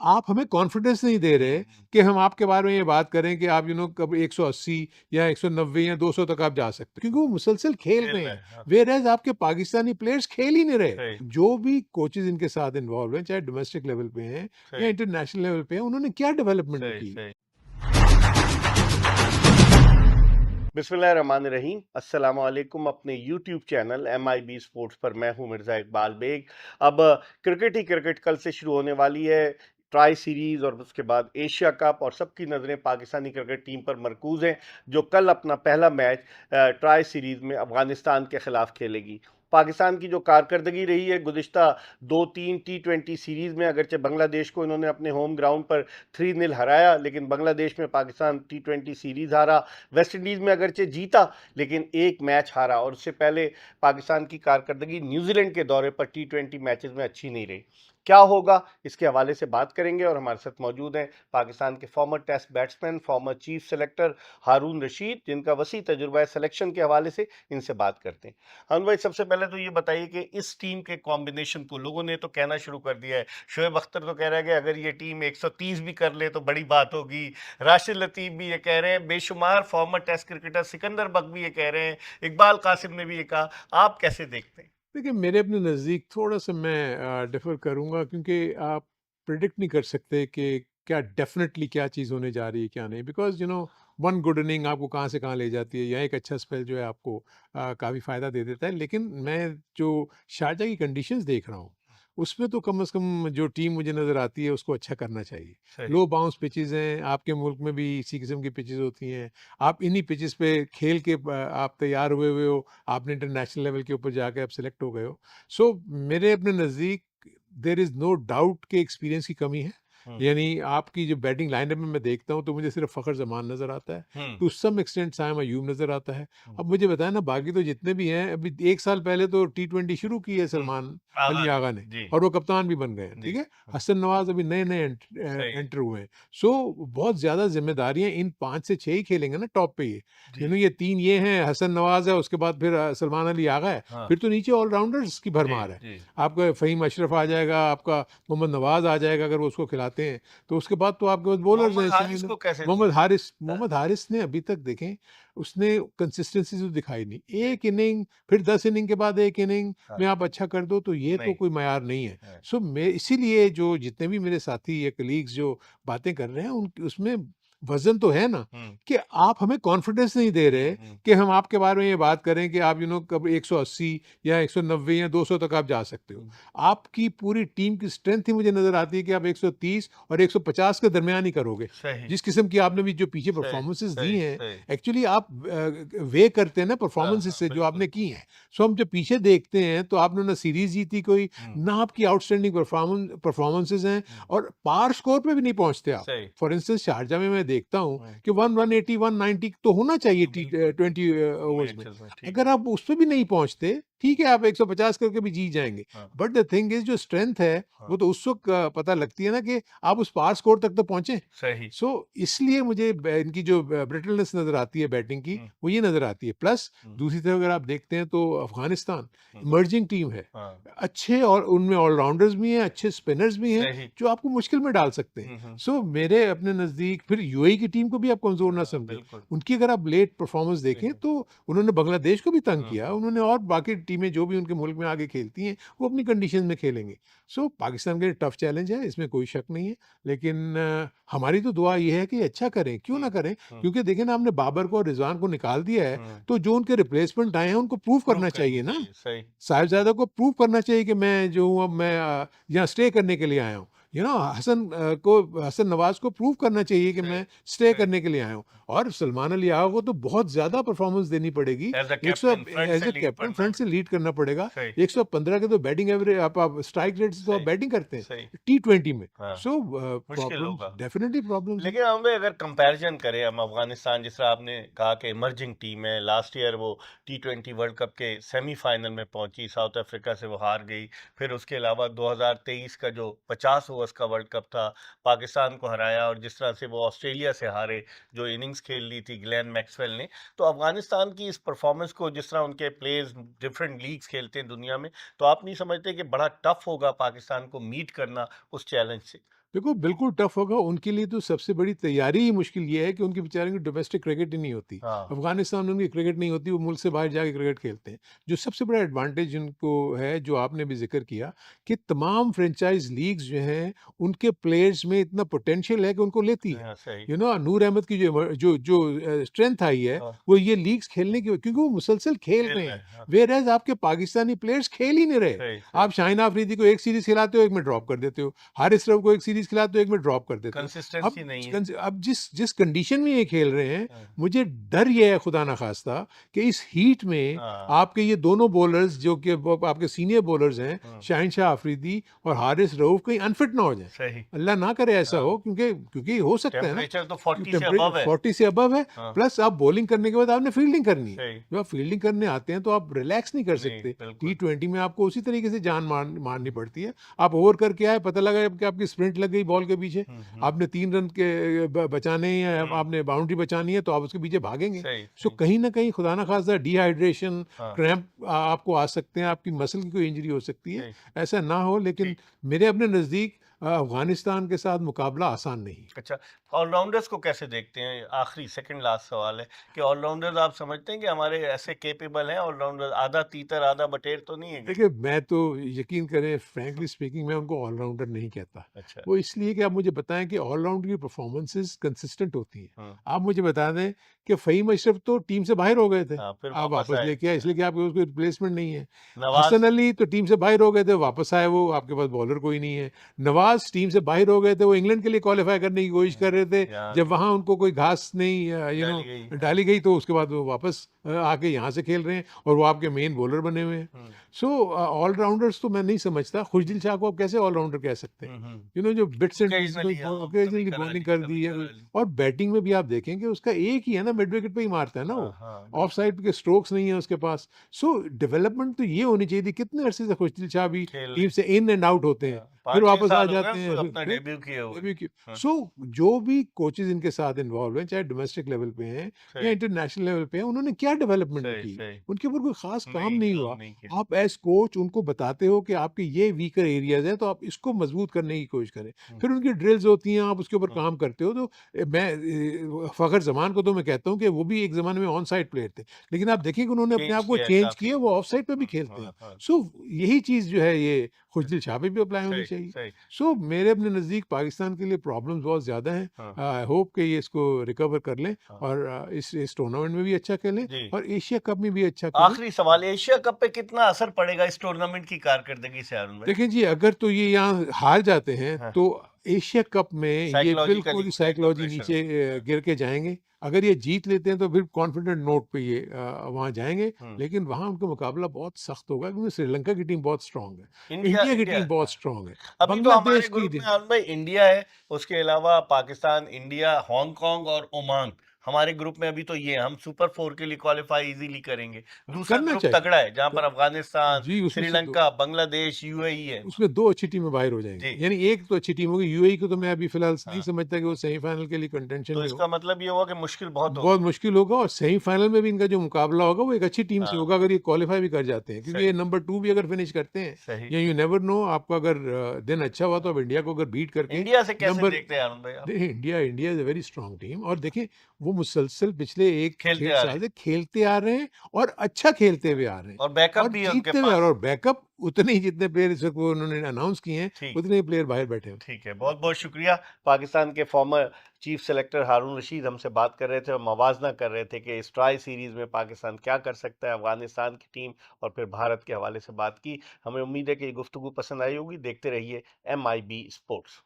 आप हमें कॉन्फिडेंस नहीं दे रहे कि हम आपके बारे में ये बात करें कि आप कब 180 या 190 या 200 तक आप जा सकते हो, क्योंकि वो मुसलसल खेल खेल रहे रहे हैं। हैं, हाँ, वेयरएज़ आपके पाकिस्तानी प्लेयर्स खेल ही नहीं रहे। सही, जो भी कोचेज़ इनके साथ इन्वॉल्व हैं, चाहे डोमेस्टिक लेवल पे हैं या सही, इंटरनेशनल लेवल पे हैं, उन्होंने क्या डेवलपमेंट सही, की? सही। बिस्मिल्लाहिर्रहमानिर्रहीम, अस्सलाम वालेकुम। अपने यूट्यूब चैनल MIB स्पोर्ट्स पर मैं हूं मिर्ज़ा इकबाल बेग। अब क्रिकेट ही क्रिकेट कल से शुरू होने वाली है। ट्राई सीरीज़ और उसके बाद एशिया कप, और सबकी नज़रें पाकिस्तानी क्रिकेट टीम पर मरकूज़ हैं, जो कल अपना पहला मैच ट्राई सीरीज़ में अफ़गानिस्तान के ख़िलाफ़ खेलेगी। पाकिस्तान की जो कारकर्दगी रही है गुज़िश्ता 2-3 T20 सीरीज़ में, अगरचे बांग्लादेश को इन्होंने अपने होम ग्राउंड पर 3-0 हराया, लेकिन बांग्लादेश में पाकिस्तान T20 सीरीज़ हारा। वेस्ट इंडीज़ में अगरचे जीता, लेकिन एक मैच हारा। और उससे पहले पाकिस्तान की कारकर्दगी न्यूजीलैंड के दौरे पर T20 मैचेस में अच्छी नहीं रही। क्या होगा, इसके हवाले से बात करेंगे, और हमारे साथ मौजूद हैं पाकिस्तान के former test batsman, former chief selector Haroon Rashid, जिनका वसी तजुर्बा है सिलेक्शन के हवाले से। इनसे बात करते हैं। हारून भाई, सबसे पहले तो ये बताइए कि इस टीम के कॉम्बिनेशन को लोगों ने तो कहना शुरू कर दिया है। शोएब अख्तर तो कह रहा है कि अगर ये टीम 130 भी कर ले तो बड़ी बात होगी। राशिद लतीफ भी ये कह रहे हैं, बेशुमार फॉर्मर टेस्ट क्रिकेटर सिकंदर बक भी ये कह रहे हैं, इकबाल कासिम ने भी ये कहा। आप कैसे देखते हैं? देखिए, मेरे अपने नज़दीक थोड़ा-सा मैं डिफ़र करूँगा, क्योंकि आप प्रेडिक्ट नहीं कर सकते कि क्या डेफ़िनेटली क्या चीज़ होने जा रही है, क्या नहीं। बिकॉज़ वन गुड इनिंग आपको कहाँ से कहाँ ले जाती है, या एक अच्छा स्पेल जो है आपको काफ़ी फ़ायदा दे देता है। लेकिन मैं जो शारजा की कंडीशंस देख रहा हूँ, उसमें तो कम से कम जो टीम मुझे नज़र आती है, उसको अच्छा करना चाहिए। सही। लो बाउंस पिचेज़ हैं, आपके मुल्क में भी इसी किस्म की पिचेज़ होती हैं। आप इन्हीं पिचेज़ पे खेल के आप तैयार हुए हुए हो, आपने इंटरनेशनल लेवल के ऊपर जाके आप सेलेक्ट हो गए हो। सो मेरे अपने नज़दीक देयर इज़ नो डाउट कि एक्सपीरियंस की कमी है। हम्म, यानी आपकी जो बैटिंग लाइनअप में मैं देखता हूँ, तो मुझे सिर्फ़ फ़खर ज़मान नज़र आता है, हम्म, टू सम एक्सटेंट साइम अय्यूब नज़र आता है। हम्म, अब मुझे बताएँ ना, बाकी तो जितने भी हैं, अभी 1 साल पहले तो टी20 शुरू की है हम्म, सलमान आगा अली ने। आगा ने, जी। और वो कप्तान भी बन गए हैं, जी। ठीक है? हसन नवाज़ अभी नए-नए सही। एंटर हुए हैं। सो बहुत ज़्यादा ज़िम्मेदारियाँ इन 5 से 6 ही खेलेंगे ना टॉप पे ये। जी। ये 3 ये हैं, हसन नवाज़ है, उसके बाद फिर सलमान अली आगा है, हाँ। फिर तो नीचे ऑल-राउंडर्स की जी। भरमार है। जी। आपका फ़हीम अशरफ आ जाएगा, आपका मोहम्मद नवाज़ आ जाएगा अगर वो उसको खिलाते हैं, तो उसके बाद तो आपके पास बॉलर्स मोहम्मद हैं हारिस शाहिद, को कैसे अ, मोहम्मद हारिस ने अभी तक देखें, उसने कंसिस्टेंसी तो दिखाई नहीं। जी। 1 इनिंग, फिर 10 इनिंग के बाद 1 इनिंग हाँ। में आप अच्छा कर दो, तो ये तो नहीं। कोई मयार नहीं है। है। सो मैं इसीलिए जो जितने भी मेरे साथी या कलीग्स जो बातें कर रहे हैं, उन उसमें वज़न तो है ना, हम्म, कि आप हमें कॉन्फिडेंस नहीं दे रहे हम्म, कि हम आपके बारे में ये बात करें कि आप कब 180 या 190 या 200 तक आप जा सकते हो। हम्म, आपकी पूरी टीम की स्ट्रेंथ ही मुझे नज़र आती है कि आप 130 और 150 के दरमियान ही करोगे। सही, जिस किस्म की आपने भी जो पीछे सही, परफ़ॉर्मेंसेस दी सही, हैं, सही। एक्चुअली आप वे करते हैं ना हाँ, परफ़ॉर्मेंसेस हाँ, से जो बिल्कुल। आपने की हैं। सो हम जब पीछे देखते हैं, तो आपने ना सीरीज़ जीती कोई, हम्म, ना आपकी आउटस्टैंडिंग परफ़ॉर्मेंसेस हैं, हम्म, और पार स्कोर पे भी नहीं पहुँचते आप। सही। फॉर इंस्टेंस शारजाह में मैं देखता हूँ हम्म, कि 180, 190 तो होना चाहिए बिल्कुल। 20 ओवर्स में। मैचेस में ठीक अगर है। आप उस पे भी नहीं पहुँचते, ठीक है, आप 150 करके भी जीत जाएँगे। हाँ। बट द थिंग इज़, जो स्ट्रेंथ है, हाँ। वो तो उस वक़्त पता लगती है ना, कि आप उस पार स्कोर तक तो पहुँचे। सही। सो इसलिए मुझे इनकी जो ब्रिटलनेस नज़र आती है बैटिंग की, हम्म, वो ये नज़र आती है। प्लस हम्म, दूसरी तरफ अगर आप देखते हैं, तो अफ़गानिस्तान हम्म, इमर्जिंग टीम है। हाँ। अच्छे, और उनमें ऑल-राउंडर्स भी हैं, अच्छे स्पिनर्स भी हैं, सही। जो आपको मुश्किल में डाल सकते हैं। हम्म, सो मेरे अपने नज़दीक फिर यूएई की टीम को भी आप कमज़ोर ना हाँ, समझें। बिल्कुल। उनकी अगर आप लेट परफ़ॉर्मेंस देखें, देखो। तो उन्होंने बांग्लादेश को भी तंग हम्म, किया। उन्होंने, और बाकी टीमें जो भी उनके मुल्क में आगे खेलती हैं, वो अपनी कंडीशन में खेलेंगी। सो पाकिस्तान के लिए टफ़ चैलेंज है, इसमें कोई शक नहीं है। लेकिन हमारी तो दुआ ये है कि अच्छा करें, क्यों ना हम्म, करें? हम्म, क्योंकि देखिए ना, हमने बाबर को और रिज़वान को निकाल दिया है, हम्म, तो जो उनके रिप्लेसमेंट आए हैं, उनको प्रूव प्रूव करना करनी चाहिए ना। चाहिए। सही। साहिबज़ादा को प्रूव करना चाहिए कि मैं जो हूँ, अब मैं यहाँ स्टे करने के लिए आया हूँ। हसन नवाज़ को प्रूव करना चाहिए कि सही। मैं स्टे सही। करने के लिए आया हूँ। और सलमान अली आगा को तो बहुत ज़्यादा परफ़ॉर्मेंस देनी पड़ेगी। As a 100 captain front as से अ लीड कैप्टन पढ़ना फ्रंट से पड़ेगा। लीड करना पड़ेगा। सही। 115 के तो बैटिंग एवरेज, आप स्ट्राइक रेट से तो आप सही। बैटिंग करते हैं, सही। टी20 में। हाँ। सो मुश्किल प्रॉब्लम्स, होगा। डेफ़िनिटली प्रॉब्लम्स हैं। लेकिन हमें अगर कंपैरिजन करें हम अफगानिस्तान, जिस तरह आपने कहा कि इमर्जिंग टीम है, लास्ट ईयर वो T20 वर्ल्ड कप के सेमीफाइनल में पहुंची, साउथ अफ्रीका से वो हार गई। फिर उसके अलावा 2023 का जो 50 ओवर्स का वर्ल्ड कप था, पाकिस्तान को हराया, और जिस तरह से वो ऑस्ट्रेलिया से हारे, जो इनिंग्स खेल ली थी ग्लेन मैक्सवेल ने। तो अफगानिस्तान की इस परफॉर्मेंस को, जिस तरह उनके प्लेयर्स डिफरेंट लीग्स खेलते हैं दुनिया में, तो आप नहीं समझते कि बड़ा टफ होगा पाकिस्तान को मीट करना उस चैलेंज से? देखो, बिल्कुल टफ़ होगा, उनके लिए तो सबसे बड़ी तैयारी ही मुश्किल ये है कि उनके बेचारों की डोमेस्टिक क्रिकेट ही नहीं होती। हाँ, अफ़गानिस्तान में उनकी क्रिकेट नहीं होती, वो मुल्क से बाहर जाके क्रिकेट खेलते हैं। जो सबसे बड़ा एडवांटेज उनको है, जो आपने भी ज़िक्र किया, कि तमाम फ्रेंचाइज़ लीग्स जो हैं, उनके प्लेयर्स में इतना पोटेंशियल है कि उनको लेती है। हाँ, सही। नूर अहमद की स्ट्रेंथ आई है, हाँ, वो ये लीग्स खेलने की, क्योंकि वो मुसलसल खेल खेल रहे रहे हैं। हैं। हाँ, व्हेयरएज़ आपके पाकिस्तानी प्लेयर्स खेल ही नहीं रहे। सही, सही। आप शाहिन आफरीदी को एक सीरीज़ खिलाते हो, एक में ड्रॉप कर देते हो। हारिस रऊफ को एक सीरीज़ खिलाते हो, एक में ड्रॉप कर देते हो। कंसिस्टेंसी नहीं है। अब जिस जिस कंडीशन में ये खेल रहे हैं, हाँ, मुझे डर ये है खुदा ना ख़ास्ता कि इस हीट में हाँ, आपके ये दोनों बॉलर्स जो कि वो आपके सीनियर बॉलर्स हैं, हाँ, शाहिनशाह आफरीदी और हारिस रऊफ, कहीं अनफिट ना हो जाएँ। सही। अल्लाह ना करे ऐसा हाँ, हो, क्योंकि हो सकता है ना, टेम्परेचर तो 40 से टेम्परेचर अबव है। 40 से अबव है, हाँ, प्लस आप बॉलिंग करने के बाद आपने फील्डिंग करनी है। सही। जब आप फील्डिंग करने आते हैं तो आप रिलैक्स नहीं कर नहीं, सकते। बिल्कुल। टी20 में आपको उसी तरीके से जान मारनी पड़ती है। आप ओवर करके आए, पता लगा कि आपकी स्प्रिंट लग गई बॉल के पीछे, हुँ, हुँ, आपने 3 रन के बचाने हैं या हुँ, आपने बाउंड्री बचानी है, तो आप उसके पीछे भागेंगे। सही, सो सही। कहीं न कहीं खुदा ना खास्ता डिहाइड्रेशन, हाँ, क्रैम्प आपको आ सकते हैं, आपकी मसल की कोई इंजरी हो सकती है। सही, ऐसा ना हो, लेकिन ठीक। मेरे अपने नज़दीक अफ़गानिस्तान के साथ मुकाबला आसान नहीं है। अच्छा, ऑलराउंडर्स को कैसे देखते हैं? आखिरी सेकंड लास्ट सवाल है कि ऑलराउंडर्स आप समझते हैं कि हमारे ऐसे कैपेबल हैं ऑलराउंडर, आधा तीतर आधा बटेर तो नहीं है कहीं? देखिए, मैं तो यकीन करें, फ्रैंकली स्पीकिंग, मैं उनको ऑलराउंडर नहीं कहता। अच्छा, वो इसलिए कि आप मुझे बताएँ कि ऑलराउंडर की परफ़ॉर्मेंसेस कंसिस्टेंट होती हैं। हुँ, आप मुझे बता दें कि फ़हीम अशरफ तो टीम से बाहर हो गए थे। हाँ, फिर आप वापस वापस आए। लेके आए इसलिए कि आपके पास कोई रिप्लेसमेंट नहीं है। नवाज़ हसन अली तो टीम से बाहर हो गए थे, वापस आए वो, आपके पास बॉलर कोई नहीं है। नवाज़ टीम से बाहर हो गए थे, वो इंग्लैंड के लिए क्वालीफाई करने की कोशिश हुँ, कर रहे थे। यहाँ जब वहाँ उनको कोई घास नहीं डाली गई। हाँ, डाली गई, तो उसके बाद वो वापस आके यहाँ से खेल रहे हैं और वो आपके मेन बॉलर बने हुए हैं। हुँ, सो ऑलराउंडर्स तो मैं नहीं समझता। खुशदिल शाह को आप कैसे ऑलराउंडर कह सकते हैं? हुँ, हुँ। जो बिट्स एंड पीसेस, कोई ऑकेज़नली हाँ, कभी ऑकेजनली करा बॉलिंग ली, कर कभी दी है करा कोई। ली। और बैटिंग में भी आप देखें कि उसका एक ही है ना, मिड विकेट पे ही मारता है ना हाँ, वो। हाँ, ऑफ बिल्कुल, साइड के स्ट्रोक्स नहीं है उसके पास। सो डेवलपमेंट तो ये होनी चाहिए थी। कितने अरसे से खुशदिल शाह भी खेल टीम रहे से इन एंड आउट होते हैं, हाँ, फिर 5-6 वापस आ साल हो गए जाते हैं, अपना फिर डेब्यू किए हुए। डेब्यू किया। हाँ, सो जो भी कोचेज़ इनके साथ इन्वॉल्व हैं, चाहे डोमेस्टिक लेवल पे हैं या सही, इंटरनेशनल लेवल पे हैं, उन्होंने क्या डेवलपमेंट सही, की? सही। उनके ऊपर कोई ख़ास काम नहीं, नहीं काम हुआ। नहीं किया। आप एज़ कोच उनको बताते हो कि आपके ये वीकर एरियाज़ हैं, तो आप इसको मज़बूत करने की कोशिश करें। हुँ, फिर उनकी ड्रिल्स होती हैं, आप उसके ऊपर हुँ, काम करते हो, तो फ़खर ज़मान को तो मैं कहता हूँ कि वो भी एक ज़माने में ऑन साइड प्लेयर थे। लेकिन आप देखिए कि उन्होंने अपने चेंज आप को किया है चेंज काफ़ी। किया, वो ऑफ साइड पे भी हुँ, खेलते हैं। हाँ, हाँ, सो यही चीज़ जो है, ये खुशदिल शाह पे भी अप्लाई होनी सही, चाहिए। सही। सो मेरे अपने नज़दीक पाकिस्तान के लिए प्रॉब्लम्स बहुत ज़्यादा हैं। हाँ, आई होप कि ये इसको रिकवर कर लें हाँ। और इस टूर्नामेंट में भी अच्छा खेलें जी। और एशिया कप में भी अच्छा खेलें। आखिरी सवाल, एशिया कप पे कितना असर पड़ेगा इस टूर्नामेंट की कारकर्दगी से अरुण भाई? देखिए जी, अगर तो ये यहाँ हार जाते हैं, हाँ, तो एशिया कप में ये साइकोलॉजिकली बिल्कुल एकदम साइकोलॉजी प्रेशर नीचे हाँ, गिर के जाएँगे। अगर ये जीत लेते हैं, तो फिर कॉन्फिडेंट नोट पे ये वहाँ जाएँगे, हुँ। लेकिन वहाँ उनका मुकाबला बहुत सख्त होगा, क्योंकि श्रीलंका की टीम बहुत स्ट्रॉन्ग है। इंडिया इंडिया की इंडिया टीम बहुत हाँ। स्ट्रॉन्ग है। अभी तो बांग्लादेश हमारे की ग्रुप में टीम अरुण भाई इंडिया है, उसके अलावा पाकिस्तान, इंडिया, हांगकांग और ओमान। हमारे ग्रुप में अभी तो ये है, हम सुपर 4 के लिए क्वालीफाई इज़िली करेंगे। दूसरा करना ग्रुप चाहिए। तगड़ा है, जहाँ पर क अफ़गानिस्तान, जी, उसमें से 2 श्रीलंका, बांग्लादेश, यूएई है। उसमें 2 अच्छी टीमें बाहर हो जाएँगी। जी, यानी एक तो अच्छी टीम होगी, यूएई को तो मैं अभी फ़िलहाल नहीं हाँ। समझता कि वो सेमीफ़ाइनल के लिए कंटेंशन तो में हो। इसका मतलब ये हुआ कि मुश्किल बहुत बहुत होगी। मुश्किल होगा, और सेमीफ़ाइनल में भी इनका जो मुकाबला होगा, वो एक अच्छी टीम से हाँ, होगा, अगर ये क्वालीफ़ाई भी कर जाते हैं, क्योंकि ये सही, नंबर 2 भी अगर फ़िनिश करते हैं, सही। या यू नेवर नो, आपका अगर दिन अच्छा हुआ, हाँ। तो आप इंडिया को अगर बीट करके इंडिया से कैसे नंबर देखते हैं अरुण भाई आप? नहीं, India India is a very strong team, और देखें, वो मुसलसल पिछले 1 खेलते डेढ़ आ रहे साल हैं। से खेलते आ रहे हैं, और अच्छा खेलते हुए आ रहे हैं, और बैकअप और भी है उनके जीतते हुए आ रहे पास। हैं, और बैकअप उतने ही जितने प्लेयर इस वक़्त वो उन्होंने अनाउंस किए हैं, ठीक। उतने ही प्लेयर बाहर बैठे हुए हैं। ठीक है, बहुत-बहुत शुक्रिया। पाकिस्तान के farmer chief selector Haroon Rashid हमसे बात कर रहे थे और मवाज़ना कर रहे थे कि इस ट्राई सीरीज़ में पाकिस्तान क्या कर सकता है, अफ़गानिस्तान की टीम और फिर भारत के हवाले से बात की। हमें उम्मीद है कि ये गुफ्तगू पसंद आई होगी। देखते रहिए एमआईबी स्पोर्ट्स।